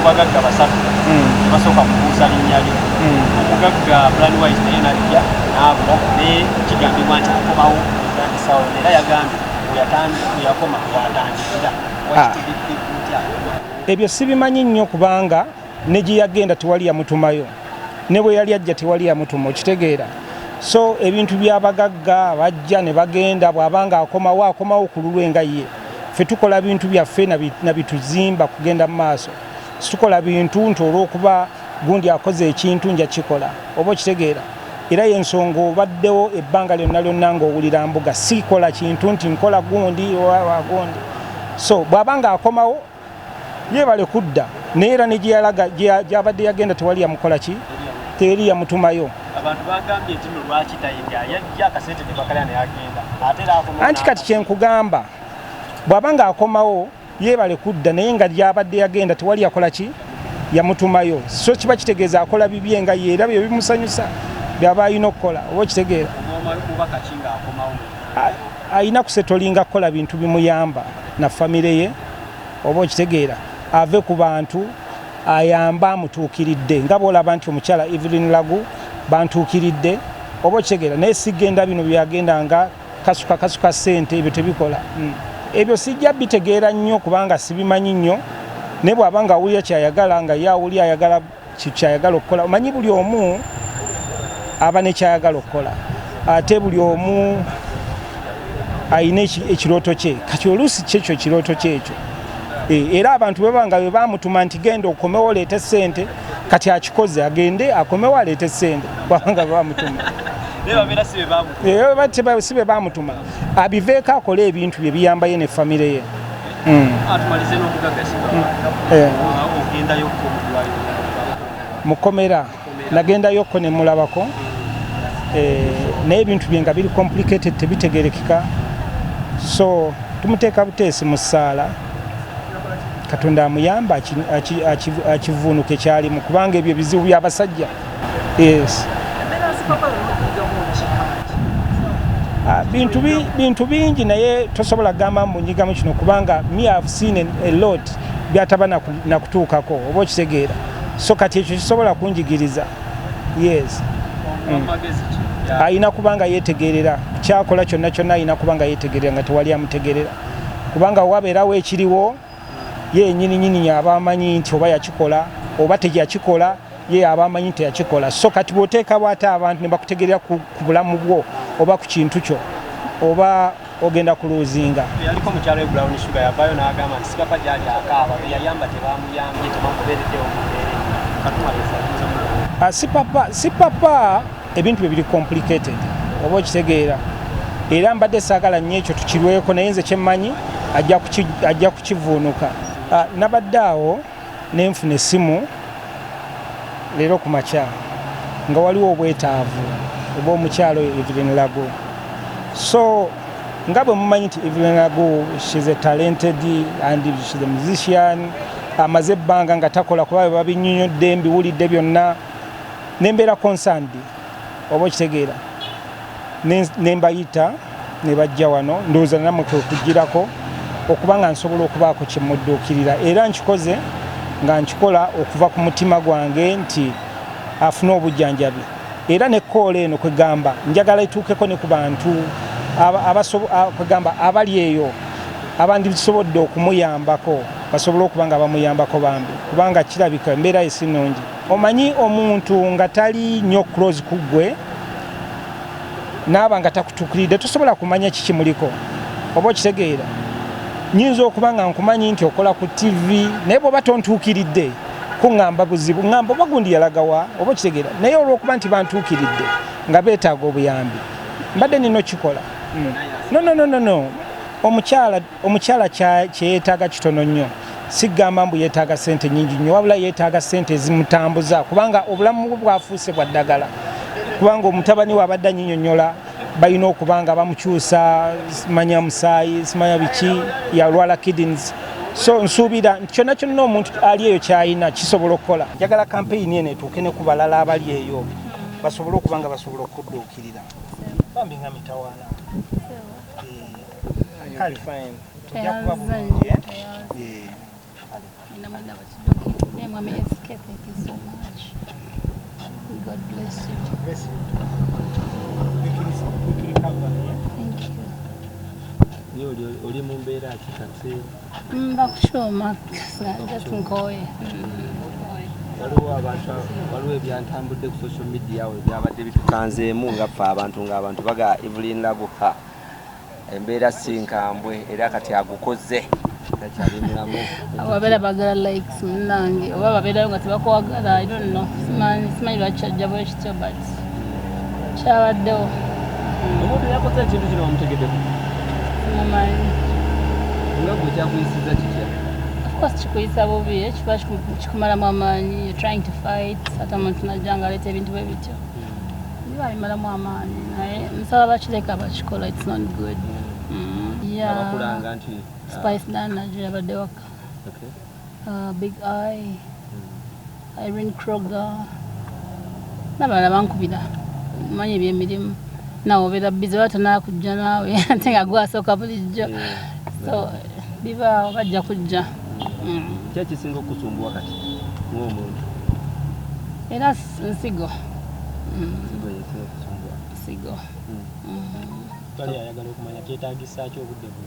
bagagga basatu basooka kubuusa linnya lyo omugagga Brandwise naye najja n'abula ne kigambibwa nti akomawo esawo era yagambye yakoma watandikira ebyo sibimanyi nnyo kubanga ne gye yagenda tewali yamutumayo ne bwe yali ajja tewali yamutuma okitegeera so ebintu by'abagagga bajja ne bagenda bw'abanga akomawo ku lulwe nga ye ffe tukola bintu byaffe nabituzimba kugenda mu maaso situkola bintu nti olw'okuba gundi akoze ekintu nja kikola oba okitegeera era y'ensonga obaddewo ebbanga lyonna ng'owulira Mbuga sikola kintu nti nkola gundi wagundi so bw'abanga akomawo yeebale kudda naye era ne gy'abadde yagenda tewali yamukola ki teri yamutumayo abantu bagambye nti lwaki tayinga yajja akasente ne bakala ne agenda ate era akomawo anti kati kyenkugamba bw'abanga akomawo yeebale kudda naye nga gy'abadde yagenda tewali yakola ki yamutumayo so kiba kitegeeza akola bibye nga ye era bye bimusanyusa byaba alina okukola oba okitegeera alina kusetolinga kukola bintu bimuyamba na famire ye oba okitegeera ave ku bantu ayamba amutuukiridde nga bw'olaba nti omukyala Evelyn Lagu bantuukiridde oba okitegeera naye sigenda bino byagenda nga kasuka ssente ebyo tebikola ebyo sijja bitegeera nnyo kubanga sibimanyi nnyo naye bw'aba nga awulira kyayagala nga ye awulira ayagala kyayagala okukola omanyi buli omu aba nekyayagala okukola ate buli omu ayina ekirooto kye kati oluusi kyekyo ekirooto kyekyo era abantu bebanga bwe bamutuma nti genda okomewo oleete ssente kati akikoze agende akomewo aleete ssente kubanga bamutuma si be bamutuma abiveeko akole ebintu bye biyambaye ne famire ye mukomera nagendayokko ne mulabako naye ebintu bye nga biri complicated tebitegerekeka so tumuteeka buteesi mu ssaala Katonda amuyamba akivuunuke kyalimu kubanga ebyo bizibu by'abasajja yes bintu bingi naye tosobola gamba munyigamu kino kubanga me have seen a lot byataba nakutuukako oba okitegeera so kati ekyo kisobola kunjigiriza yes ayina kubanga yetegerera kyakola kyonna ayina kubanga yetegerera nga tewali amutegerera kubanga wabeerawo ekiriwo ye nyini aba amanyi nti oba yakikola oba tegyakikola ye aba amanyi nti yakikola so kati bw'oteekawo ate abantu ne bakutegerera ku bulamu bwo oba ku kintu kyo oba ogenda kuluuzinga yaliko mukyalo e Brown Sugar yavaayo n'agamba nti sipapa gyali akaaba yayamba tebamuyambye tebamubeereddewo mubeere si papa ebintu bye biri complicated oba okitegeera era mbadde saagala nnyo ekyo tukirweko naye nze kyemmanyi ajja kukivuunuka nabadde awo nenfuna essimu leero ku makya nga waliwo obwetaavu obw'omukyalo Evelyn Lagu so nga bwe mumanyi nti Evelyn Lagu she's a talented and she's a musician amaze ebbanga nga takola kuba babinnyonnyodde mbiwulidde byonna nembeera concerned oba okitegeera nembayita ne bajja wano ndowooza namwe kwekugirako okuba nga nsobola okubaako kyemudduukirira era nkikoze nga nkikola okuva ku mutima gwange nti afune obujjanjabi era ne koola eno kwegamba njagala ituukeko ne ku bantu kwegamba abali eyo abandisobodde okumuyambako basobole okuba nga bamuyambako bambi kubanga kirabika embeera esinungi omanyi omuntu nga tali nnyo close ku ggwe naaba nga takutuukiridde tosobola kumanya kikimuliko oba okitegeera nyinza okuba nga nkumanyi nti okola ku TV naye bw'oba tontuukiridde kuŋŋamba buzibu ŋŋamba oba gundi yalagawa oba okitegeera naye olw'okuba nti bantuukiridde nga beetaaga obuyambi mbadde nina okikola no omukyala kyeyeetaaga kitono nnyo sigamba mbu yeetaaga ssente nnyingi nnyo wabula yeetaaga ssente ezimutambuza kubanga obulamu bwe bwafuuse bwa ddagala kubanga omutabani we abadde anyinyonnyola balina okuba nga bamukyusa simanya musaayi simanya biki yalwala kidneys so nsuubira nti kyonna kyonna omuntu ali eyo kyalina kisobola okukola njagala kampeyini eno etuuke ne ku balala abali eyo basobole okuba nga basobola okudduukirira bambi nga mitawaala kali fine tujja kuba bulungi name Mwami SK. Thank you so much. God bless you. Bless you. Quick recovery. Thank you. Oli mu mbeera ki kati? Bakushoma just nkoye. Waliwo ebyantambudde ku social media we byabadde bitukanzeemu nga ffe abantu baga Evelyn Labuka embeera si nkambwe era kati agukoze takyali mulamu. Ababeera bagala likes munange oba babeerayo nga tebakwagala I don't know. Simanyi lwakyajja bwe kityo but kyabaddewo. Omuntu yakoze ekintu kino wamutegeddeko? Simumanyi. Nga gwe kyakuyisiza kitya? Of course chikuyisa bubi kiba kikumalamu amaanyi. You're trying to fight ate omuntu najja nga aleeta ebintu bwe bityo biba bimalamu amaanyi naye nsaba bakireka bakikola it's not good. Abakulanga nti Spice Dan najja yabadde waka. Big Eye, Irene Kroger n'abalala bankubira manyi ebyemirimu nawe obeera bizi oba tonakujja naawe ate nga gwasooka bulijjo so biba bajja kujja. Ki ekisinga okukusumbuwa kati ng'omuntu? Era nsigo. Nsigo. Kale ayagala okumanya kyetaagisa ki obudde